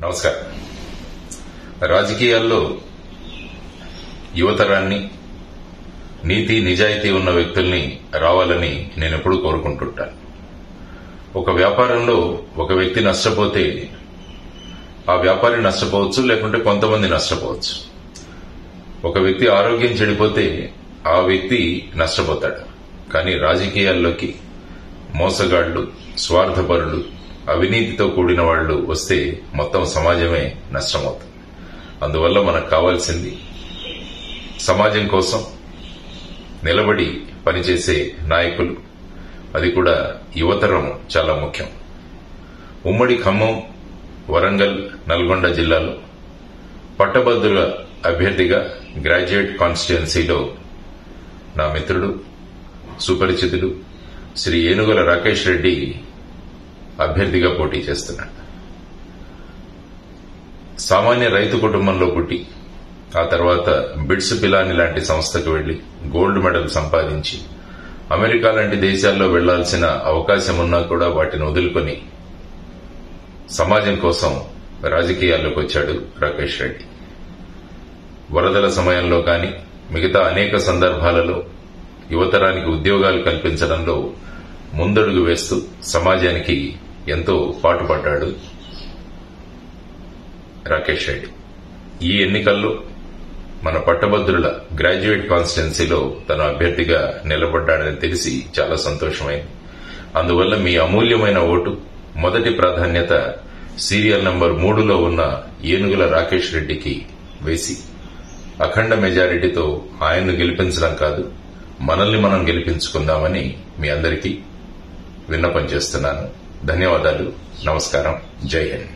నమస్కారం. రాజకీయాల్లో యువతరాన్ని, నీతి నిజాయితీ ఉన్న వ్యక్తుల్ని రావాలని నేను ఎప్పుడూ కోరుకుంటుంటాను. ఒక వ్యాపారంలో ఒక వ్యక్తి నష్టపోతే ఆ వ్యాపారి నష్టపోవచ్చు, లేకుంటే కొంతమంది నష్టపోవచ్చు. ఒక వ్యక్తి ఆరోగ్యం చెడిపోతే ఆ వ్యక్తి నష్టపోతాడు. కానీ రాజకీయాల్లోకి మోసగాళ్లు, స్వార్థపరులు, అవినీతితో కూడిన వాళ్లు వస్తే మొత్తం సమాజమే నష్టమవుతుంది. అందువల్ల మనకు కావాల్సింది సమాజం కోసం నిలబడి పనిచేసే నాయకులు, అది కూడా యువతరం చాలా ముఖ్యం. ఉమ్మడి ఖమ్మం, వరంగల్, నల్గొండ జిల్లాలో పట్టభద్రుల అభ్యర్థిగా గ్రాడ్యుయేట్ కాన్స్టిట్యుయెన్సీలో నా మిత్రుడు, సుపరిచితుడు శ్రీ ఏనుగుల రాకేష్ రెడ్డి అభ్యర్థిగా పోటీ చేస్తున్నాడు. సామాన్య రైతు కుటుంబంలో పుట్టి ఆ తర్వాత బిట్స్ పిలాని లాంటి సంస్థకు వెళ్లి గోల్డ్ మెడల్ సంపాదించి అమెరికా లాంటి దేశాల్లో వెళ్లాల్సిన అవకాశం ఉన్నా కూడా వాటిని వదులుకొని సమాజం కోసం రాజకీయాల్లోకి వచ్చాడు రాకేష్ రెడ్డి. వరదల సమయంలో కానీ మిగతా అనేక సందర్భాలలో యువతరానికి ఉద్యోగాలు కల్పించడంలో ముందడుగు వేస్తూ సమాజానికి ఎంతో పాటుపడ్డాడు రాకేష్ రెడ్డి. ఈ ఎన్నికల్లో మన పట్టభద్రుల గ్రాడ్యుయేట్ కాన్స్టిట్యుయెన్సీలో తన అభ్యర్థిగా నిలబడ్డాడని తెలిసి చాలా సంతోషమైంది. అందువల్ల మీ అమూల్యమైన ఓటు మొదటి ప్రాధాన్యత సీరియల్ నంబర్ 3లో ఉన్న ఏనుగుల రాకేష్ రెడ్డికి వేసి అఖండ మెజారిటీతో ఆయన్ను గెలిపించడం కాదు, మనల్ని మనం గెలిపించుకుందామని మీ అందరికీ విన్నపం చేస్తున్నాను. ధన్యవాదాలు. నమస్కారం. జై హింద్.